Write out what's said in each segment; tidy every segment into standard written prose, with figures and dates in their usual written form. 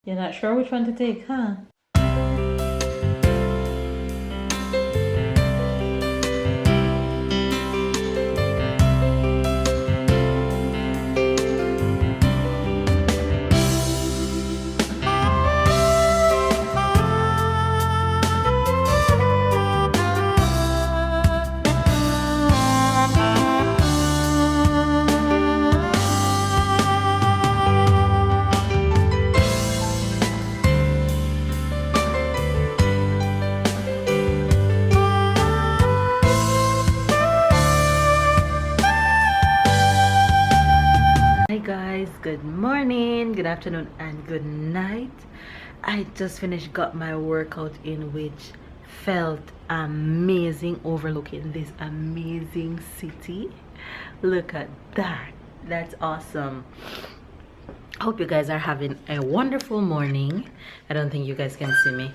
You're not sure which one to take, huh? Hi guys, good morning, good afternoon, and good night. I just got my workout in, which felt amazing, overlooking this amazing city. Look at that. That's awesome. Hope you guys are having a wonderful morning. I don't think you guys can see me.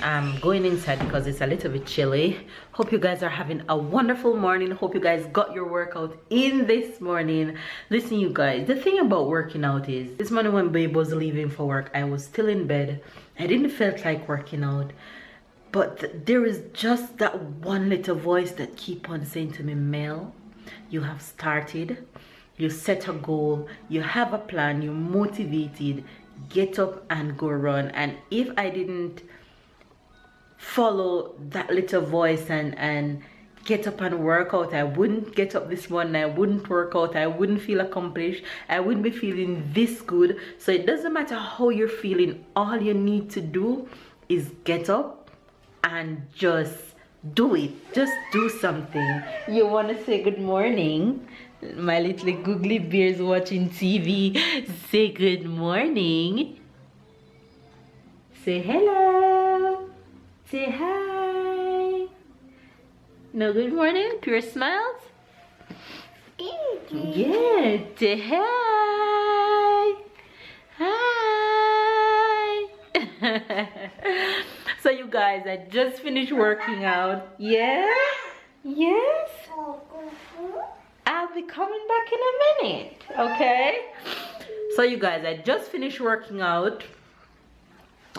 I'm going inside because it's a little bit chilly. Hope you guys are having a wonderful morning. Hope you guys got your workout in this morning. Listen, you guys, the thing about working out is this morning when babe was leaving for work, I was still in bed. I didn't feel like working out, but there is just that one little voice that keep on saying to me, Mel, you have started, you set a goal, you have a plan, you're motivated, get up and go run. And if I didn't follow that little voice and get up and work out, I wouldn't get up this morning, I wouldn't work out, I wouldn't feel accomplished, I wouldn't be feeling this good. So it doesn't matter how you're feeling, all you need to do is get up and just do it. Just do something. You want to say good morning? My little googly bears watching TV. Say good morning. Say hello. Say hi. No good morning? Pure smiles? Yeah. Say hi. Hi. So you guys, I just finished working out. Yeah? Yes? I'll be coming back in a minute. Okay? So you guys, I just finished working out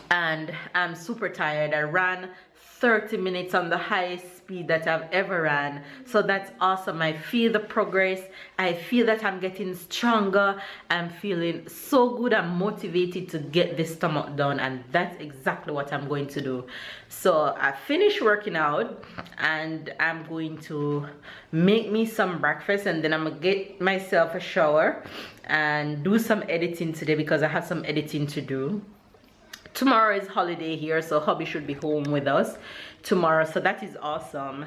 and I'm super tired. I ran 30 minutes on the highest speed that I've ever ran, so that's awesome. I feel the progress, I feel that I'm getting stronger, I'm feeling so good, I'm motivated to get this stomach done, and that's exactly what I'm going to do. So I finished working out and I'm going to make me some breakfast, and then I'm gonna get myself a shower and do some editing today because I have some editing to do. Tomorrow is holiday here, so hubby should be home with us tomorrow, so that is awesome.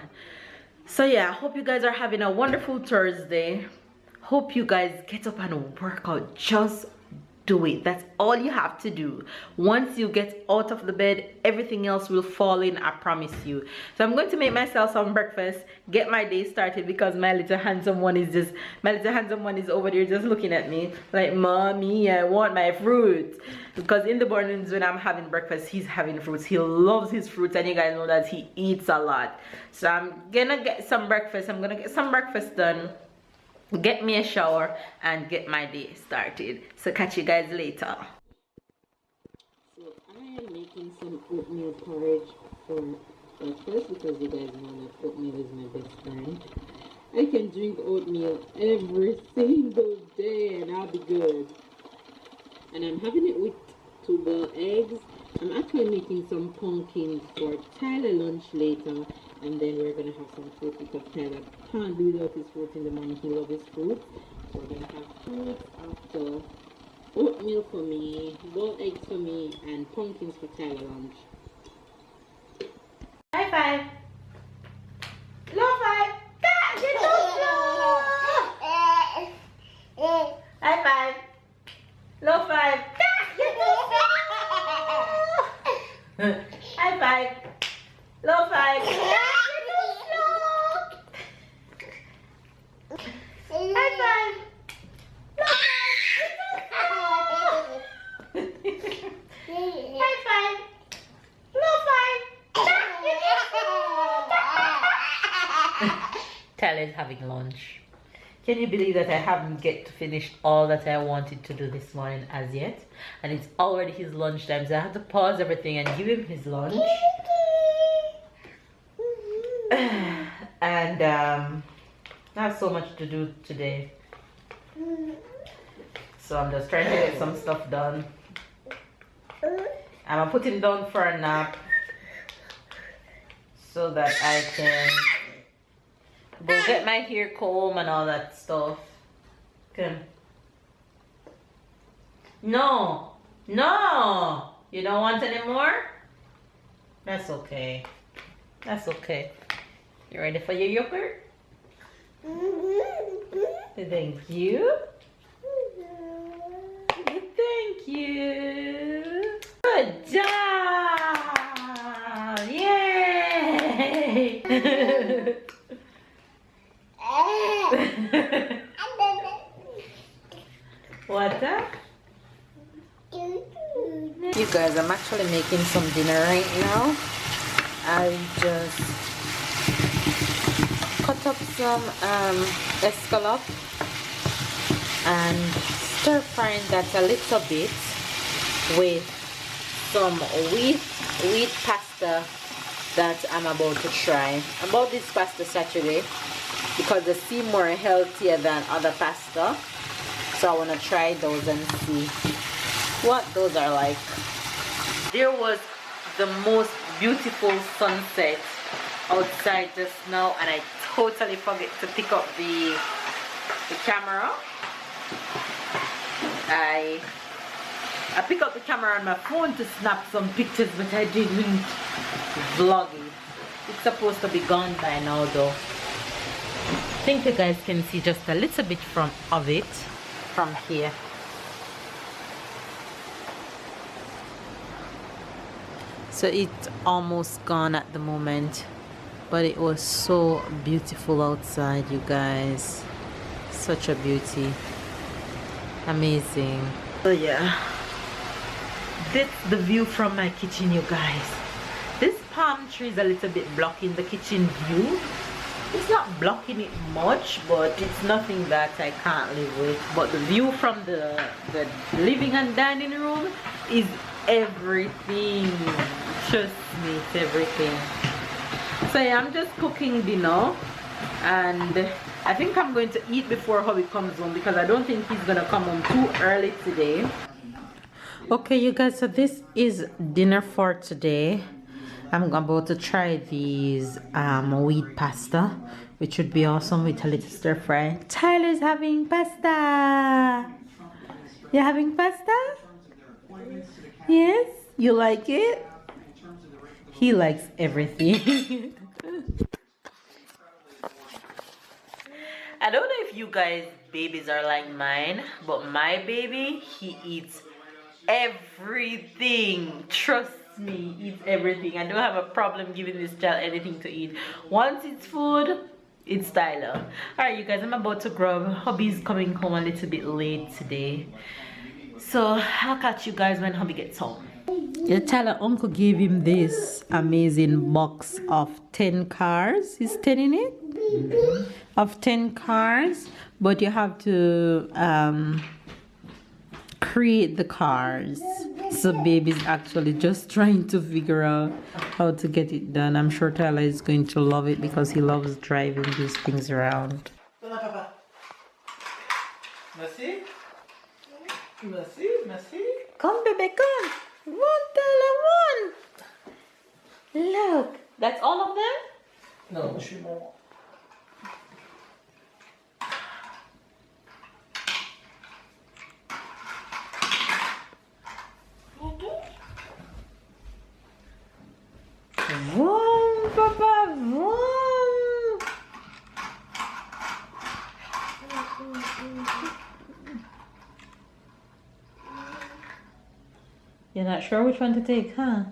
So yeah, I hope you guys are having a wonderful Thursday. Hope you guys get up and work out. Just do it. That's all you have to do. Once you get out of the bed, everything else will fall in, I promise you. So I'm going to make myself some breakfast, get my day started, because my little handsome one is over there just looking at me like, mommy, I want my fruit. Because in the mornings when I'm having breakfast, he's having fruits. He loves his fruits, and you guys know that he eats a lot. So I'm gonna get some breakfast. I'm gonna get some breakfast done, get me a shower, and get my day started. So catch you guys later. So I am making some oatmeal porridge for breakfast because you guys know that oatmeal is my best friend. I can drink oatmeal every single day and I'll be good. And I'm having it with 2 boiled eggs. I'm actually making some pumpkins for Tyler lunch later, and then we're gonna have some fruit because Tyler can't do without his fruit in the morning. He loves his fruit. So we're gonna have fruit after, oatmeal for me, boiled eggs for me, and pumpkins for Tyler lunch. High five. Low five. God, you're so slow. High five. Low five. High five. Low five. High five. Low five. High five. Low five. Tyler's having lunch. Can you believe that I haven't get to finish all that I wanted to do this morning as yet? And it's already his lunchtime, so I have to pause everything and give him his lunch. And I have so much to do today. So I'm just trying to get some stuff done. I'm gonna put him down for a nap so that I can go get my hair comb and all that stuff. Okay. No, no, you don't want any more? That's okay. That's okay. You ready for your yogurt? Thank you. Thank you. Good job! Yay! Water? You guys, I'm actually making some dinner right now. I just cut up some escalope and stir frying that a little bit with some wheat pasta that I'm about to try. I bought this pasta Saturday because they seem more healthier than other pasta, so I want to try those and see what those are like. There was the most beautiful sunset outside just now, and I totally forget to pick up the camera. I picked up the camera on my phone to snap some pictures, but I didn't vlog it. It's supposed to be gone by now though. I think you guys can see just a little bit of it from here. So it's almost gone at the moment, but it was so beautiful outside, you guys. Such a beauty. Amazing. So yeah, that's the view from my kitchen, you guys. This palm tree is a little bit blocking the kitchen view. It's not blocking it much, but it's nothing that I can't live with. But the view from the living and dining room is everything. Trust me, it's everything. So yeah, I'm just cooking dinner, and I think I'm going to eat before hubby comes home because I don't think he's gonna come home too early today. Okay, you guys, so this is dinner for today. I'm about to try these wheat pasta, which would be awesome with a little stir fry. Tyler's having pasta. You're having pasta? Yes? You like it? He likes everything. I don't know if you guys babies are like mine, but my baby, he eats everything. Trust me, he eats everything. I don't have a problem giving this child anything to eat. Once it's food, it's Tyler. Alright, you guys, I'm about to grab. Hubby's coming home a little bit late today, so I'll catch you guys when hubby gets home. Yeah, Tyler, uncle gave him this amazing box of 10 cars. Is 10 in it? Of 10 cars, but you have to create the cars. So baby's actually just trying to figure out how to get it done. I'm sure Tyler is going to love it because he loves driving these things around. Merci. Merci, merci. Come baby, come. One, Tyler, one. Look, that's all of them? No, je suis bon. Vroom, papa, vroom. You're not sure which one to take, huh?